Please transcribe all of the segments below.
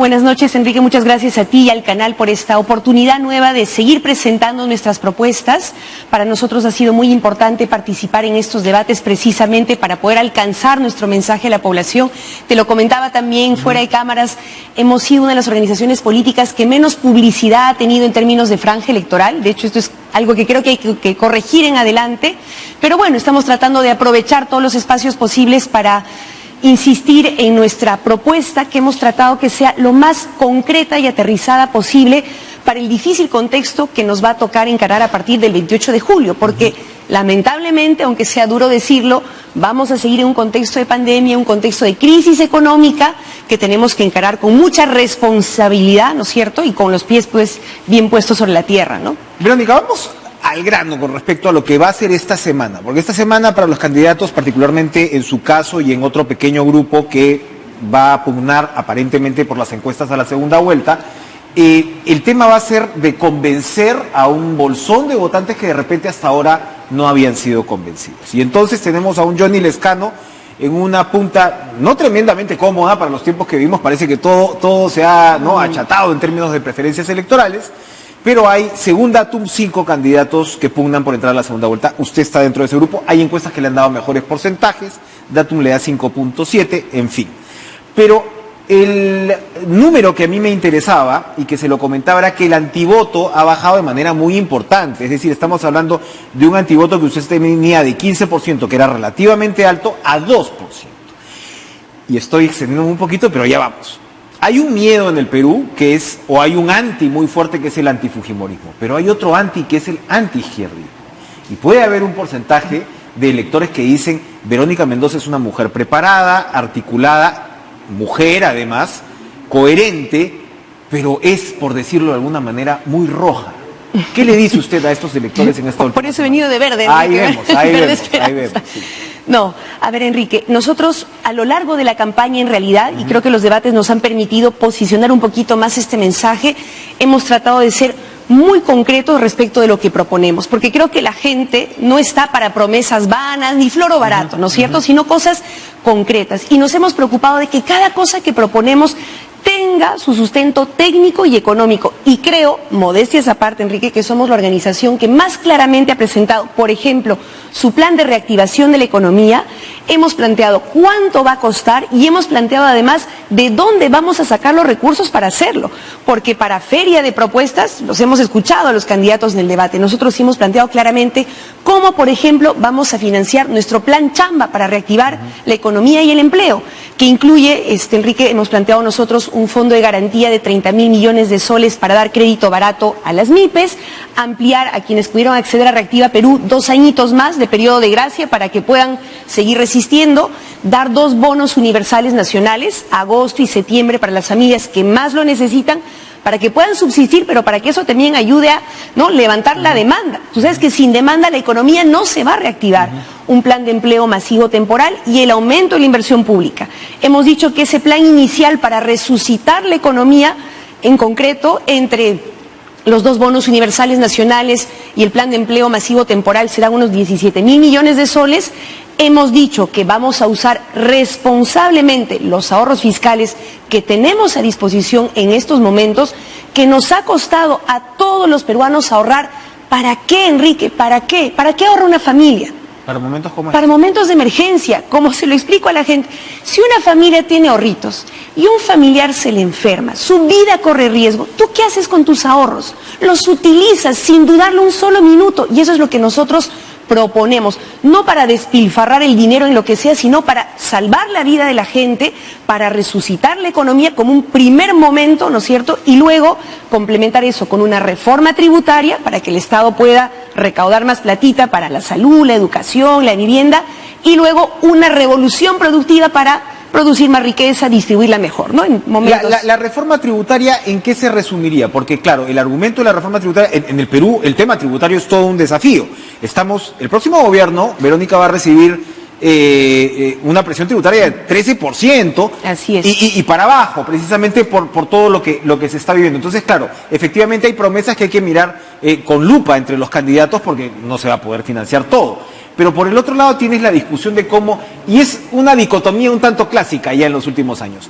Buenas noches, Enrique. Muchas gracias a ti y al canal por esta oportunidad nueva de seguir presentando nuestras propuestas. Para nosotros ha sido muy importante participar en estos debates precisamente para poder alcanzar nuestro mensaje a la población. Te lo comentaba también fuera de cámaras, hemos sido una de las organizaciones políticas que menos publicidad ha tenido en términos de franja electoral. De hecho, esto es algo que creo que hay que corregir en adelante. Pero bueno, estamos tratando de aprovechar todos los espacios posibles para insistir en nuestra propuesta, que hemos tratado que sea lo más concreta y aterrizada posible para el difícil contexto que nos va a tocar encarar a partir del 28 de julio, porque lamentablemente, aunque sea duro decirlo, vamos a seguir en un contexto de pandemia, un contexto de crisis económica que tenemos que encarar con mucha responsabilidad, ¿no es cierto?, y con los pies pues bien puestos sobre la tierra, ¿no? Verónica, vamos al grano con respecto a lo que va a ser esta semana, porque esta semana para los candidatos, particularmente en su caso y en otro pequeño grupo que va a pugnar aparentemente por las encuestas a la segunda vuelta, el tema va a ser de convencer a un bolsón de votantes que de repente hasta ahora no habían sido convencidos. Y entonces tenemos a un Johnny Lezcano en una punta no tremendamente cómoda para los tiempos que vivimos, parece que todo se ha achatado en términos de preferencias electorales. Pero hay, según Datum, 5 candidatos que pugnan por entrar a la segunda vuelta. Usted está dentro de ese grupo. Hay encuestas que le han dado mejores porcentajes. Datum le da 5.7, en fin. Pero el número que a mí me interesaba y que se lo comentaba era que el antivoto ha bajado de manera muy importante. Es decir, estamos hablando de un antivoto que usted tenía de 15%, que era relativamente alto, a 2%. Y estoy extendiendo un poquito, pero ya vamos. Hay un miedo en el Perú que es, o hay un anti muy fuerte que es el antifujimorismo, pero hay otro anti que es el antiizquierdismo. Y puede haber un porcentaje de electores que dicen, Verónica Mendoza es una mujer preparada, articulada, mujer además, coherente, pero es, por decirlo de alguna manera, muy roja. ¿Qué le dice usted a estos electores en esta última? Por eso he venido de verde. Ahí vemos. Sí. No, a ver, Enrique, nosotros a lo largo de la campaña en realidad, y creo que los debates nos han permitido posicionar un poquito más este mensaje, hemos tratado de ser muy concretos respecto de lo que proponemos, porque creo que la gente no está para promesas vanas ni floro barato, ¿no es cierto?, sino cosas concretas. Y nos hemos preocupado de que cada cosa que proponemos tenga su sustento técnico y económico. Y creo, modestias aparte, Enrique, que somos la organización que más claramente ha presentado, por ejemplo, su plan de reactivación de la economía. Hemos planteado cuánto va a costar y hemos planteado además de dónde vamos a sacar los recursos para hacerlo. Porque para feria de propuestas, los hemos escuchado a los candidatos en el debate, nosotros sí hemos planteado claramente cómo, por ejemplo, vamos a financiar nuestro plan Chamba para reactivar la economía y el empleo, que incluye, Enrique, hemos planteado nosotros un fondo de garantía de 30.000 millones de soles para dar crédito barato a las MIPES, ampliar a quienes pudieron acceder a Reactiva Perú 2 añitos más de periodo de gracia para que puedan seguir resistiendo, dar 2 bonos universales nacionales, agosto y septiembre, para las familias que más lo necesitan, para que puedan subsistir, pero para que eso también ayude a levantar la demanda. Tú sabes que sin demanda la economía no se va a reactivar. Un plan de empleo masivo temporal y el aumento de la inversión pública. Hemos dicho que ese plan inicial para resucitar la economía, en concreto, entre los 2 bonos universales nacionales y el plan de empleo masivo temporal, serán unos 17.000 millones de soles. Hemos dicho que vamos a usar responsablemente los ahorros fiscales que tenemos a disposición en estos momentos, que nos ha costado a todos los peruanos ahorrar. ¿Para qué, Enrique? ¿Para qué? ¿Para qué ahorra una familia? ¿Para momentos como Para momentos de emergencia, como se lo explico a la gente. Si una familia tiene ahorritos y un familiar se le enferma, su vida corre riesgo, ¿tú qué haces con tus ahorros? Los utilizas sin dudarlo un solo minuto, y eso es lo que nosotros proponemos, no para despilfarrar el dinero en lo que sea, sino para salvar la vida de la gente, para resucitar la economía como un primer momento, ¿no es cierto?, y luego complementar eso con una reforma tributaria para que el Estado pueda recaudar más platita para la salud, la educación, la vivienda, y luego una revolución productiva para producir más riqueza, distribuirla mejor, ¿no? En momentos... La reforma tributaria, ¿en qué se resumiría? Porque, claro, el argumento de la reforma tributaria, en el Perú, el tema tributario es todo un desafío. El próximo gobierno, Verónica, va a recibir una presión tributaria de 13%. Así es. Y para abajo, precisamente por todo lo que se está viviendo. Entonces, claro, efectivamente hay promesas que hay que mirar con lupa entre los candidatos porque no se va a poder financiar todo. Pero por el otro lado tienes la discusión de cómo, y es una dicotomía un tanto clásica ya en los últimos años,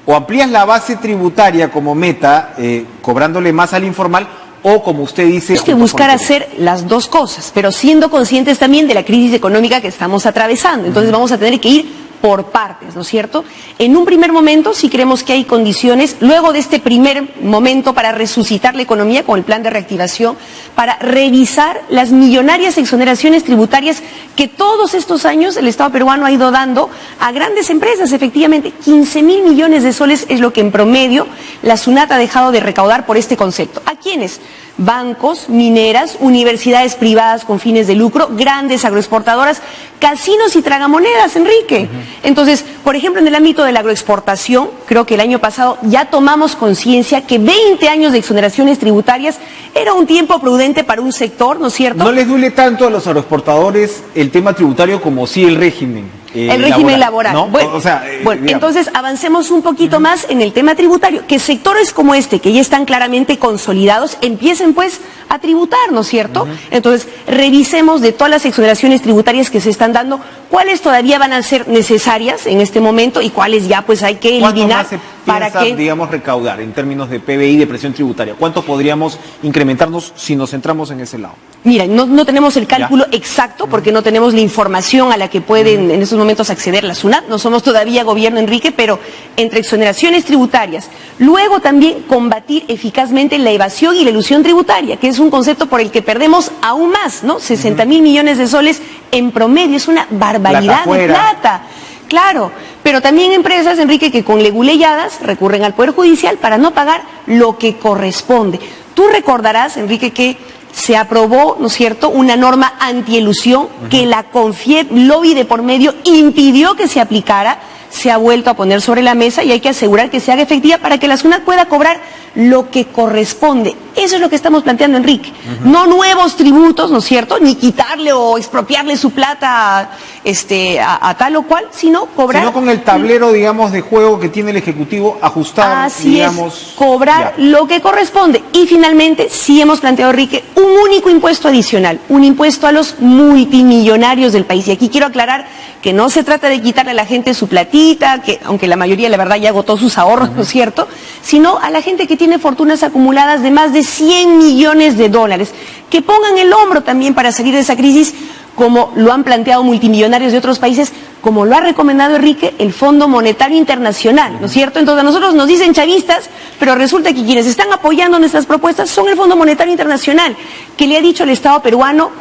O amplías la base tributaria como meta, cobrándole más al informal, o como usted dice... Es que buscar hacer las dos cosas, pero siendo conscientes también de la crisis económica que estamos atravesando. Entonces vamos a tener que ir por partes, ¿no es cierto? En un primer momento sí creemos que hay condiciones, luego de este primer momento para resucitar la economía con el plan de reactivación, para revisar las millonarias exoneraciones tributarias que todos estos años el Estado peruano ha ido dando a grandes empresas. Efectivamente, 15.000 millones de soles es lo que en promedio la SUNAT ha dejado de recaudar por este concepto. ¿A quiénes? Bancos, mineras, universidades privadas con fines de lucro, grandes agroexportadoras, casinos y tragamonedas, Enrique. Entonces, por ejemplo, en el ámbito de la agroexportación, creo que el año pasado ya tomamos conciencia que 20 años de exoneraciones tributarias era un tiempo prudente para un sector, ¿no es cierto? ¿No les duele tanto a los agroexportadores el tema tributario como sí el régimen? El régimen laboral. ¿No? Bueno, o sea, entonces avancemos un poquito más en el tema tributario, que sectores como este, que ya están claramente consolidados, empiecen pues a tributar, ¿no es cierto? Entonces, revisemos de todas las exoneraciones tributarias que se están dando, cuáles todavía van a ser necesarias en este momento y cuáles ya pues hay que eliminar. ¿Cuánto más se piensa, digamos, recaudar en términos de PBI, de presión tributaria? ¿Cuánto podríamos incrementarnos si nos centramos en ese lado? Mira, no tenemos el cálculo exacto porque no tenemos la información a la que pueden en estos momentos acceder la SUNAT. No somos todavía gobierno, Enrique, pero entre exoneraciones tributarias, luego también combatir eficazmente la evasión y la elusión tributaria, que es un concepto por el que perdemos aún más, ¿no? 60.000 millones de soles en promedio, es una barbaridad de plata. Claro, pero también empresas, Enrique, que con leguleyadas recurren al Poder Judicial para no pagar lo que corresponde. Tú recordarás, Enrique, que se aprobó, ¿no es cierto?, una norma antielusión que la CONFIEP, lobby de por medio, impidió que se aplicara, se ha vuelto a poner sobre la mesa y hay que asegurar que se haga efectiva para que la SUNAT pueda cobrar lo que corresponde. Eso es lo que estamos planteando, Enrique. No nuevos tributos, ¿no es cierto?, ni quitarle o expropiarle su plata a tal o cual, sino cobrar... Sino con el tablero, digamos, de juego que tiene el Ejecutivo, ajustar, así digamos... es, cobrar lo que corresponde. Y finalmente, sí hemos planteado, Enrique, un único impuesto adicional, un impuesto a los multimillonarios del país. Y aquí quiero aclarar que no se trata de quitarle a la gente su platita, que aunque la mayoría, la verdad, ya agotó sus ahorros, ¿no es cierto?, sino a la gente que tiene fortunas acumuladas de más de 100 millones de dólares, que pongan el hombro también para salir de esa crisis, como lo han planteado multimillonarios de otros países, como lo ha recomendado Enrique, el Fondo Monetario Internacional, ¿no es cierto? Entonces a nosotros nos dicen chavistas, pero resulta que quienes están apoyando nuestras propuestas son el Fondo Monetario Internacional, que le ha dicho al Estado peruano,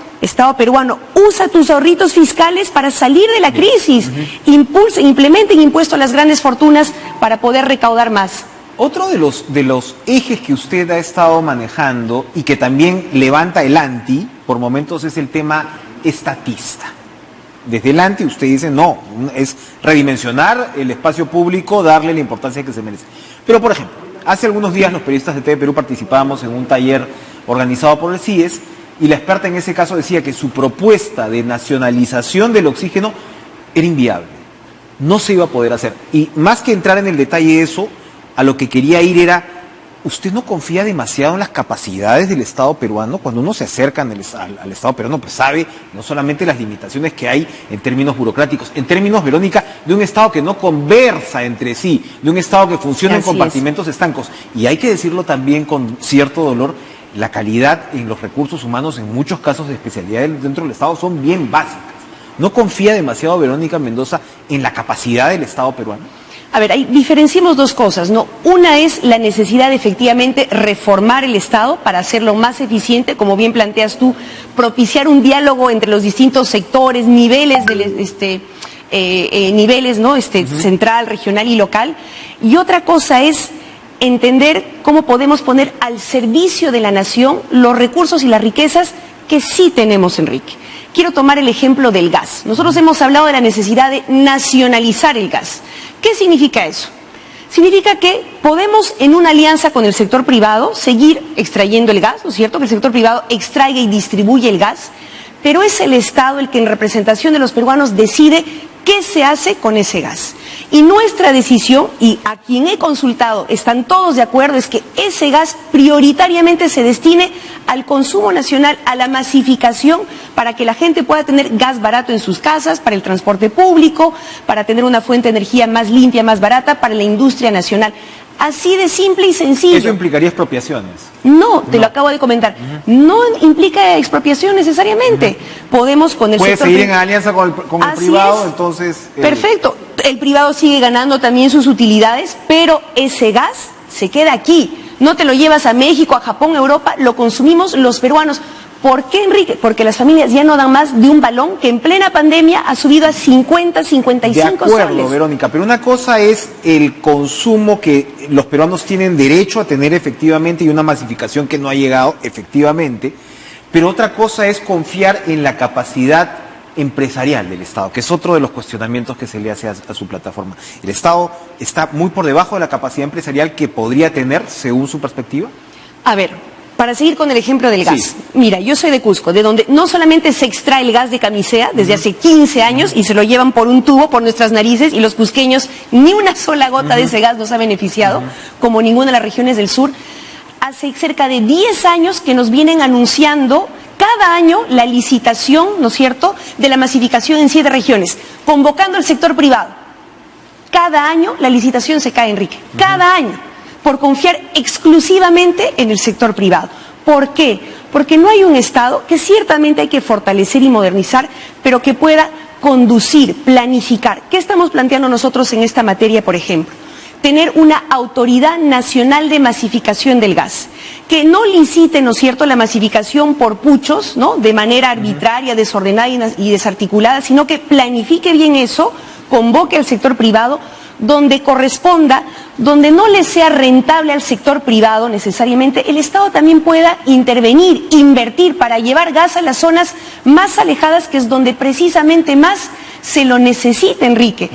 usa tus ahorritos fiscales para salir de la crisis, implementen impuesto a las grandes fortunas para poder recaudar más. Otro de los ejes que usted ha estado manejando y que también levanta el anti, por momentos, es el tema estatista. Desde el anti usted dice, no, es redimensionar el espacio público, darle la importancia que se merece. Pero, por ejemplo, hace algunos días los periodistas de TV Perú participábamos en un taller organizado por el CIES y la experta en ese caso decía que su propuesta de nacionalización del oxígeno era inviable. No se iba a poder hacer. Y más que entrar en el detalle de eso, a lo que quería ir era, ¿usted no confía demasiado en las capacidades del Estado peruano? Cuando uno se acerca al Estado peruano, pues sabe no solamente las limitaciones que hay en términos burocráticos, en términos, Verónica, de un Estado que no conversa entre sí, de un Estado que funciona en compartimentos estancos. Y hay que decirlo también con cierto dolor, la calidad en los recursos humanos en muchos casos de especialidad dentro del Estado son bien básicas. ¿No confía demasiado Verónica Mendoza en la capacidad del Estado peruano? A ver, ahí diferenciemos dos cosas, ¿no? Una es la necesidad de efectivamente reformar el Estado para hacerlo más eficiente, como bien planteas tú, propiciar un diálogo entre los distintos sectores, niveles, ¿no? Central, regional y local. Y otra cosa es entender cómo podemos poner al servicio de la nación los recursos y las riquezas que sí tenemos, Enrique. Quiero tomar el ejemplo del gas. Nosotros hemos hablado de la necesidad de nacionalizar el gas. ¿Qué significa eso? Significa que podemos, en una alianza con el sector privado, seguir extrayendo el gas, ¿no es cierto? Que el sector privado extraiga y distribuye el gas, pero es el Estado el que en representación de los peruanos decide qué se hace con ese gas. Y nuestra decisión, y a quien he consultado están todos de acuerdo, es que ese gas prioritariamente se destine al consumo nacional, a la masificación, para que la gente pueda tener gas barato en sus casas, para el transporte público, para tener una fuente de energía más limpia, más barata, para la industria nacional. Así de simple y sencillo. ¿Eso implicaría expropiaciones? No, te lo acabo de comentar. No implica expropiación necesariamente. Podemos con el puede sector seguir en alianza con el privado, entonces... Perfecto. El privado sigue ganando también sus utilidades, pero ese gas se queda aquí. No te lo llevas a México, a Japón, a Europa, lo consumimos los peruanos. ¿Por qué, Enrique? Porque las familias ya no dan más de un balón que en plena pandemia ha subido a 50, 55 soles. De acuerdo, Verónica, pero una cosa es el consumo que los peruanos tienen derecho a tener efectivamente y una masificación que no ha llegado efectivamente, pero otra cosa es confiar en la capacidad empresarial del Estado, que es otro de los cuestionamientos que se le hace a su plataforma. ¿El Estado está muy por debajo de la capacidad empresarial que podría tener según su perspectiva? A ver, para seguir con el ejemplo del gas. Sí. Mira, yo soy de Cusco, de donde no solamente se extrae el gas de Camisea desde hace 15 años y se lo llevan por un tubo por nuestras narices y los cusqueños ni una sola gota de ese gas nos ha beneficiado, como ninguna de las regiones del sur. Hace cerca de 10 años que nos vienen anunciando cada año la licitación, ¿no es cierto?, de la masificación en 7 regiones, convocando al sector privado. Cada año la licitación se cae, Enrique, cada año, por confiar exclusivamente en el sector privado. ¿Por qué? Porque no hay un Estado que ciertamente hay que fortalecer y modernizar, pero que pueda conducir, planificar. ¿Qué estamos planteando nosotros en esta materia, por ejemplo? Tener una autoridad nacional de masificación del gas, que no licite, ¿no es cierto?, la masificación por puchos, ¿no?, de manera arbitraria, desordenada y desarticulada, sino que planifique bien eso, convoque al sector privado, donde corresponda, donde no le sea rentable al sector privado necesariamente, el Estado también pueda intervenir, invertir para llevar gas a las zonas más alejadas, que es donde precisamente más se lo necesita, Enrique.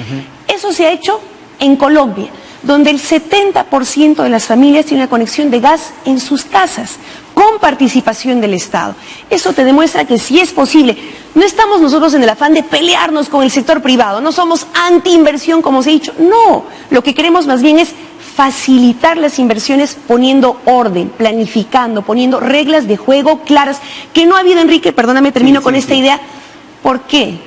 Eso se ha hecho en Colombia, donde el 70% de las familias tienen una conexión de gas en sus casas, con participación del Estado. Eso te demuestra que sí es posible. No estamos nosotros en el afán de pelearnos con el sector privado, no somos anti-inversión, como se ha dicho. No, lo que queremos más bien es facilitar las inversiones poniendo orden, planificando, poniendo reglas de juego claras, que no ha habido, Enrique, perdóname, termino con esta idea. ¿Por qué?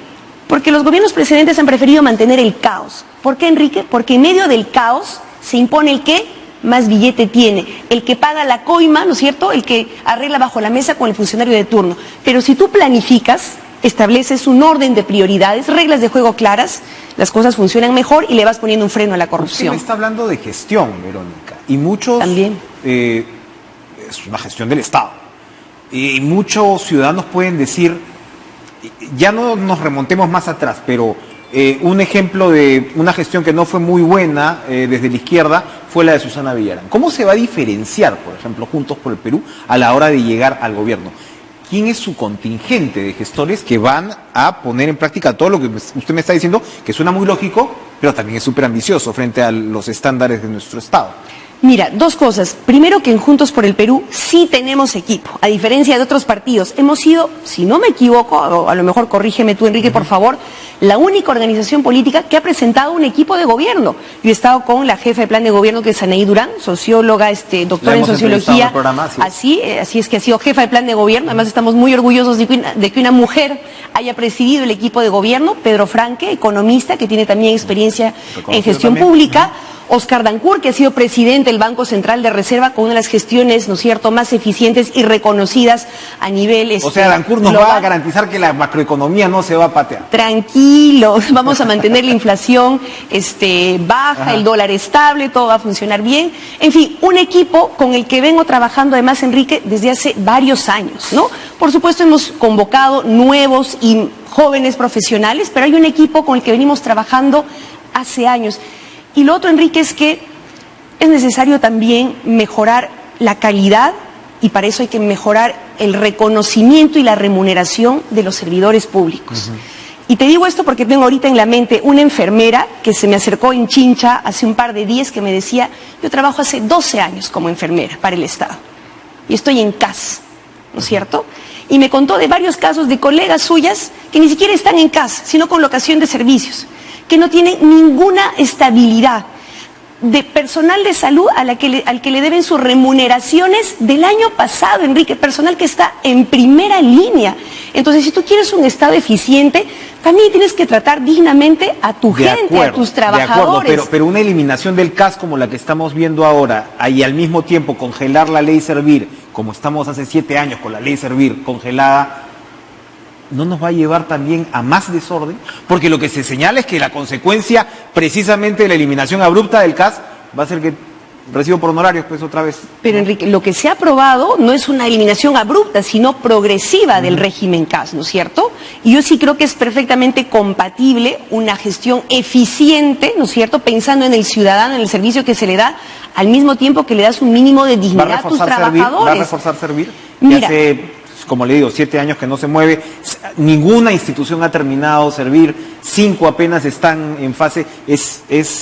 Porque los gobiernos precedentes han preferido mantener el caos. ¿Por qué, Enrique? Porque en medio del caos se impone el que más billete tiene, el que paga la coima, ¿no es cierto?, el que arregla bajo la mesa con el funcionario de turno. Pero si tú planificas, estableces un orden de prioridades, reglas de juego claras, las cosas funcionan mejor y le vas poniendo un freno a la corrupción. Usted me está hablando de gestión, Verónica, y muchos... También. Es una gestión del Estado. Y muchos ciudadanos pueden decir, ya no nos remontemos más atrás, pero un ejemplo de una gestión que no fue muy buena desde la izquierda fue la de Susana Villarán. ¿Cómo se va a diferenciar, por ejemplo, Juntos por el Perú a la hora de llegar al gobierno? ¿Quién es su contingente de gestores que van a poner en práctica todo lo que usted me está diciendo, que suena muy lógico, pero también es súper ambicioso frente a los estándares de nuestro Estado? Mira, dos cosas. Primero, que en Juntos por el Perú sí tenemos equipo, a diferencia de otros partidos. Hemos sido, si no me equivoco, o a lo mejor corrígeme tú, Enrique, por favor, la única organización política que ha presentado un equipo de gobierno. Yo he estado con la jefa de plan de gobierno, que es Anaí Durán, socióloga, doctora en sociología. Así es que ha sido jefa de plan de gobierno. Además, estamos muy orgullosos de que una mujer haya presidido el equipo de gobierno. Pedro Franque, economista, que tiene también experiencia en gestión pública. Oscar Dancourt, que ha sido presidente del Banco Central de Reserva, con una de las gestiones, ¿no es cierto?, más eficientes y reconocidas a nivel O sea, Dancourt nos va a garantizar que la macroeconomía no se va a patear. Tranquilos, vamos a mantener la inflación baja, el dólar estable, todo va a funcionar bien. En fin, un equipo con el que vengo trabajando, además, Enrique, desde hace varios años, ¿no? Por supuesto, hemos convocado nuevos y jóvenes profesionales, pero hay un equipo con el que venimos trabajando hace años. Y lo otro, Enrique, es que es necesario también mejorar la calidad, y para eso hay que mejorar el reconocimiento y la remuneración de los servidores públicos. Y te digo esto porque tengo ahorita en la mente una enfermera que se me acercó en Chincha hace un par de días, que me decía: yo trabajo hace 12 años como enfermera para el Estado y estoy en CAS, ¿no es cierto? Y me contó de varios casos de colegas suyas que ni siquiera están en CAS, sino con locación de servicios, que no tienen ninguna estabilidad, de personal de salud al que le deben sus remuneraciones del año pasado, Enrique, personal que está en primera línea. Entonces, si tú quieres un Estado eficiente, también tienes que tratar dignamente a tu gente, a tus trabajadores. De acuerdo, pero una eliminación del CAS como la que estamos viendo ahora, y al mismo tiempo congelar la ley Servir, como estamos hace 7 años con la ley Servir congelada, ¿no nos va a llevar también a más desorden? Porque lo que se señala es que la consecuencia precisamente de la eliminación abrupta del CAS va a ser que recibo por honorarios, pues otra vez. Pero Enrique, lo que se ha aprobado no es una eliminación abrupta, sino progresiva del régimen CAS, ¿no es cierto? Y yo sí creo que es perfectamente compatible una gestión eficiente, ¿no es cierto?, pensando en el ciudadano, en el servicio que se le da, al mismo tiempo que le das un mínimo de dignidad a tus trabajadores. ¿Va a reforzar Servir? Mira, como le digo, 7 años que no se mueve, ninguna institución ha terminado Servir, 5 apenas están en fase,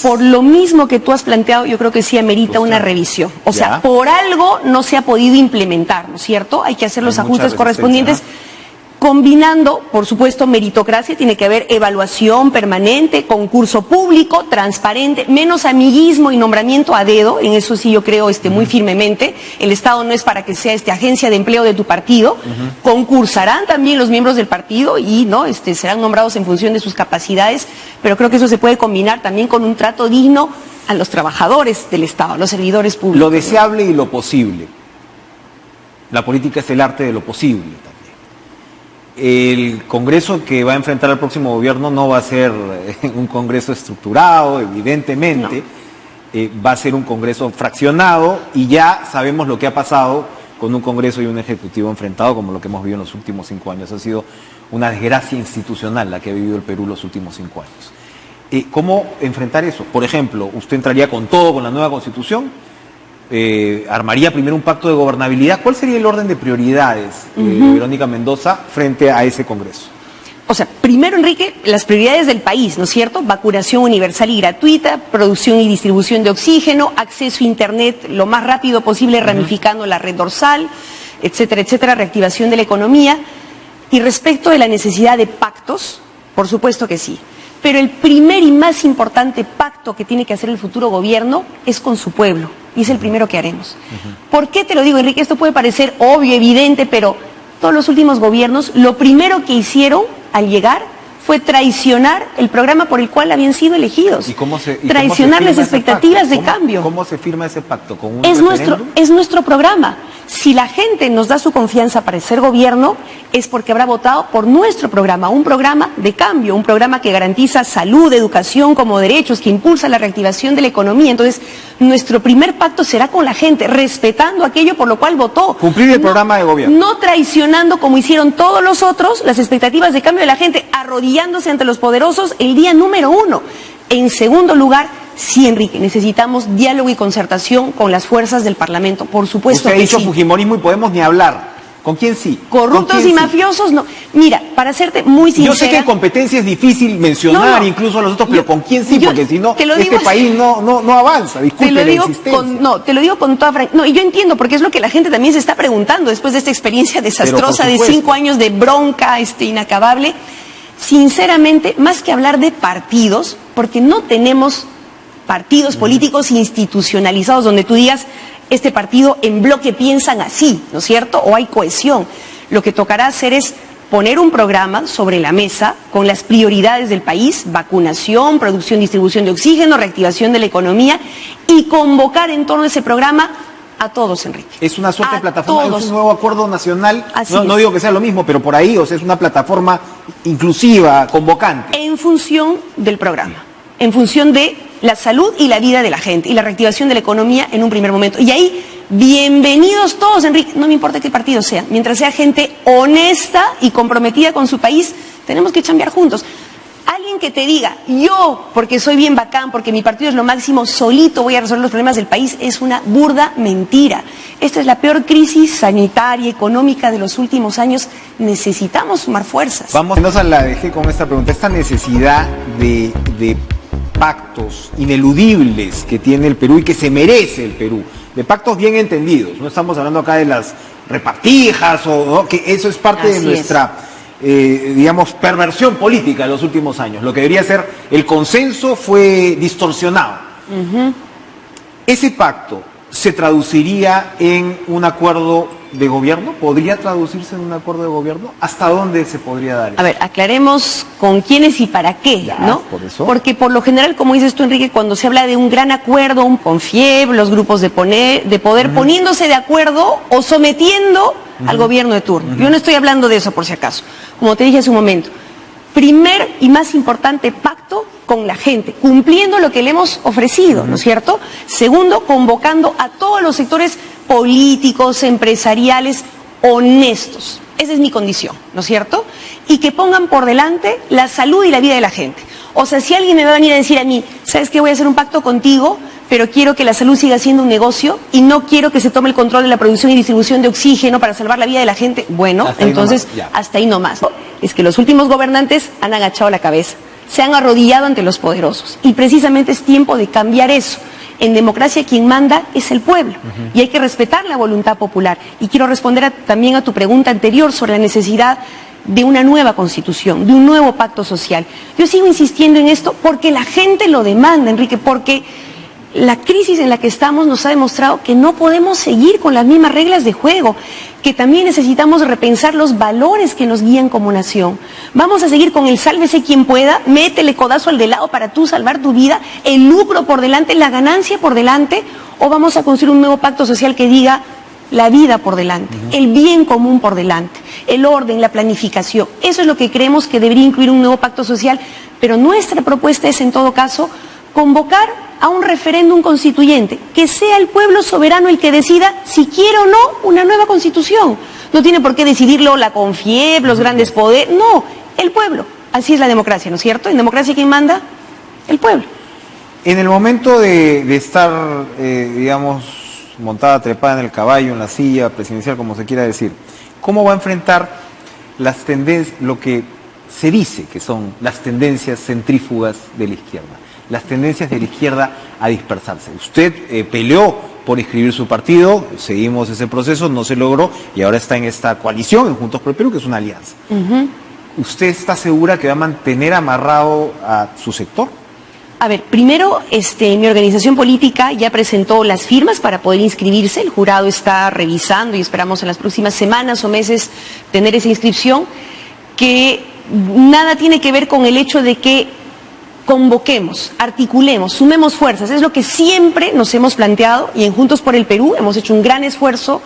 Por lo mismo que tú has planteado, yo creo que sí amerita una revisión. O sea, por algo no se ha podido implementar, ¿no es cierto? Hay que hacer los ajustes correspondientes. Combinando, por supuesto, meritocracia, tiene que haber evaluación permanente, concurso público, transparente, menos amiguismo y nombramiento a dedo, en eso sí yo creo muy firmemente. El Estado no es para que sea agencia de empleo de tu partido. Concursarán también los miembros del partido y serán nombrados en función de sus capacidades, pero creo que eso se puede combinar también con un trato digno a los trabajadores del Estado, a los servidores públicos. Lo deseable y lo posible. La política es el arte de lo posible también. El Congreso que va a enfrentar al próximo gobierno no va a ser un Congreso estructurado, evidentemente, va a ser un Congreso fraccionado y ya sabemos lo que ha pasado con un Congreso y un Ejecutivo enfrentado, como lo que hemos vivido en los últimos 5 años. Ha sido una desgracia institucional la que ha vivido el Perú los últimos 5 años. ¿Cómo enfrentar eso? Por ejemplo, ¿usted entraría con todo con la nueva Constitución? ¿Armaría primero un pacto de gobernabilidad? ¿Cuál sería el orden de prioridades, Verónica Mendoza, frente a ese Congreso? O sea, primero, Enrique, las prioridades del país, ¿no es cierto? Vacunación universal y gratuita, producción y distribución de oxígeno, acceso a Internet lo más rápido posible, ramificando la red dorsal, etcétera, etcétera, reactivación de la economía. Y respecto de la necesidad de pactos, por supuesto que sí. Pero el primer y más importante pacto que tiene que hacer el futuro gobierno es con su pueblo. Y es el primero que haremos. ¿Por qué te lo digo, Enrique? Esto puede parecer obvio, evidente, pero todos los últimos gobiernos, lo primero que hicieron al llegar fue traicionar el programa por el cual habían sido elegidos. Traicionar las expectativas de cambio. ¿Cómo se firma ese pacto? ¿Con un referéndum? Es nuestro programa. Si la gente nos da su confianza para ser gobierno, es porque habrá votado por nuestro programa, un programa de cambio, un programa que garantiza salud, educación como derechos, que impulsa la reactivación de la economía. Entonces, nuestro primer pacto será con la gente, respetando aquello por lo cual votó. Cumplir el programa de gobierno. No traicionando, como hicieron todos los otros, las expectativas de cambio de la gente, arrodillándose ante los poderosos el día número 1. En segundo lugar, sí, Enrique, necesitamos diálogo y concertación con las fuerzas del Parlamento, por supuesto. Usted ha dicho sí. Fujimorismo y Podemos ni hablar. ¿Con quién sí? Corruptos y mafiosos, no. Mira, para serte muy sincera... Yo sé que en competencia es difícil mencionar incluso a los otros, pero ¿con quién sí? Porque si no, este país no avanza. Disculpe la insistencia. Te lo digo con toda franqueza. No, y yo entiendo, porque es lo que la gente también se está preguntando después de esta experiencia desastrosa de 5 años de bronca inacabable. Sinceramente, más que hablar de partidos, porque no tenemos partidos políticos institucionalizados donde tú digas, este partido en bloque piensan así, ¿no es cierto? O hay cohesión. Lo que tocará hacer es poner un programa sobre la mesa con las prioridades del país, vacunación, producción, distribución de oxígeno, reactivación de la economía, y convocar en torno a ese programa a todos, Enrique. Es una suerte de plataforma, todos. Es un nuevo acuerdo nacional, no es. Digo que sea lo mismo, pero por ahí, o sea, es una plataforma inclusiva, convocante. En función del programa, en función de la salud y la vida de la gente y la reactivación de la economía en un primer momento. Y ahí, bienvenidos todos, Enrique, no me importa qué partido sea, mientras sea gente honesta y comprometida con su país, tenemos que chambear juntos. Alguien que te diga, yo, porque soy bien bacán, porque mi partido es lo máximo, solito voy a resolver los problemas del país, es una burda mentira. Esta es la peor crisis sanitaria, económica de los últimos años. Necesitamos sumar fuerzas. Vamos, Mendoza, la dejé con esta pregunta. Esta necesidad de pactos ineludibles que tiene el Perú y que se merece el Perú, de pactos bien entendidos. No estamos hablando acá de las repartijas, que eso es parte de nuestra digamos, perversión política en los últimos años. Lo que debería ser el consenso fue distorsionado. ¿Ese pacto se traduciría en un acuerdo de gobierno? ¿Podría traducirse en un acuerdo de gobierno? ¿Hasta dónde se podría dar eso? A ver, aclaremos con quiénes y para qué, Ya, ¿no? por eso. Porque por lo general, como dices tú, Enrique, cuando se habla de un gran acuerdo, un CONFIEP, los grupos de poder poniéndose de acuerdo o sometiendo al gobierno de turno. Yo no estoy hablando de eso, por si acaso. Como te dije hace un momento, primer y más importante pacto con la gente, cumpliendo lo que le hemos ofrecido, ¿no es cierto? Segundo, convocando a todos los sectores políticos, empresariales, honestos. Esa es mi condición, ¿no es cierto? Y que pongan por delante la salud y la vida de la gente. O sea, si alguien me va a venir a decir a mí, ¿sabes qué? Voy a hacer un pacto contigo, pero quiero que la salud siga siendo un negocio y no quiero que se tome el control de la producción y distribución de oxígeno para salvar la vida de la gente. Bueno, Hasta ahí entonces, nomás, ya. hasta ahí nomás. Es que los últimos gobernantes han agachado la cabeza, se han arrodillado ante los poderosos. Y precisamente es tiempo de cambiar eso. En democracia quien manda es el pueblo y hay que respetar la voluntad popular. Y quiero responder también a tu pregunta anterior sobre la necesidad de una nueva constitución, de un nuevo pacto social. Yo sigo insistiendo en esto porque la gente lo demanda, Enrique, porque la crisis en la que estamos nos ha demostrado que no podemos seguir con las mismas reglas de juego, que también necesitamos repensar los valores que nos guían como nación. Vamos a seguir con el sálvese quien pueda, métele codazo al de lado para tú salvar tu vida, el lucro por delante, la ganancia por delante, o vamos a construir un nuevo pacto social que diga la vida por delante, el bien común por delante, el orden, la planificación. Eso es lo que creemos que debería incluir un nuevo pacto social, pero nuestra propuesta es, en todo caso, convocar a un referéndum constituyente, que sea el pueblo soberano el que decida si quiere o no una nueva constitución. No tiene por qué decidirlo la CONFIEP, los grandes poderes, no, el pueblo. Así es la democracia, ¿no es cierto? En democracia, ¿quién manda? El pueblo. En el momento de estar, digamos, montada, trepada en el caballo, en la silla presidencial, como se quiera decir, ¿cómo va a enfrentar las tendencias, lo que se dice que son las tendencias centrífugas de la izquierda? Las tendencias de la izquierda a dispersarse. Usted peleó por inscribir su partido, seguimos ese proceso, no se logró y ahora está en esta coalición, en Juntos por el Perú, que es una alianza. ¿Usted está segura que va a mantener amarrado a su sector? A ver, primero, mi organización política ya presentó las firmas para poder inscribirse. El jurado está revisando y esperamos en las próximas semanas o meses tener esa inscripción, que nada tiene que ver con el hecho de que convoquemos, articulemos, sumemos fuerzas. Es lo que siempre nos hemos planteado y en Juntos por el Perú hemos hecho un gran esfuerzo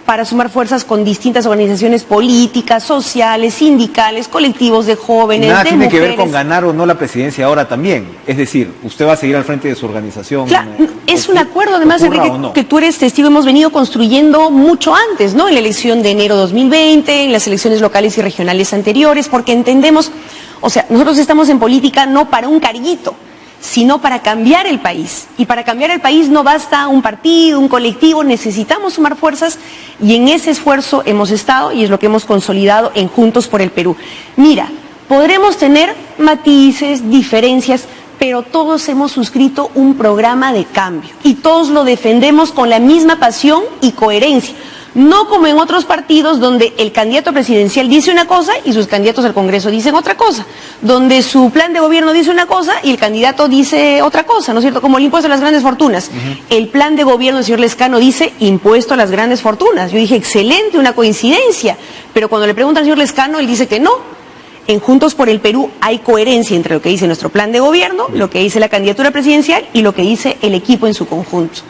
para sumar fuerzas con distintas organizaciones políticas, sociales, sindicales, colectivos de jóvenes, Nada de tiene mujeres. que ver con ganar o no la presidencia ahora también. Es decir, usted va a seguir al frente de su organización. Claro, es un acuerdo además, Enrique, no. que tú eres testigo, hemos venido construyendo mucho antes, ¿no? En la elección de enero 2020, en las elecciones locales y regionales anteriores, porque entendemos, o sea, nosotros estamos en política no para un carguito, sino para cambiar el país. Y para cambiar el país no basta un partido, un colectivo, necesitamos sumar fuerzas y en ese esfuerzo hemos estado y es lo que hemos consolidado en Juntos por el Perú. Mira, podremos tener matices, diferencias, pero todos hemos suscrito un programa de cambio y todos lo defendemos con la misma pasión y coherencia. No como en otros partidos donde el candidato presidencial dice una cosa y sus candidatos al Congreso dicen otra cosa, donde su plan de gobierno dice una cosa y el candidato dice otra cosa, ¿no es cierto? Como el impuesto a las grandes fortunas. El plan de gobierno del señor Lezcano dice impuesto a las grandes fortunas. Yo dije, excelente, una coincidencia, pero cuando le preguntan al señor Lezcano, él dice que no. En Juntos por el Perú hay coherencia entre lo que dice nuestro plan de gobierno, lo que dice la candidatura presidencial y lo que dice el equipo en su conjunto.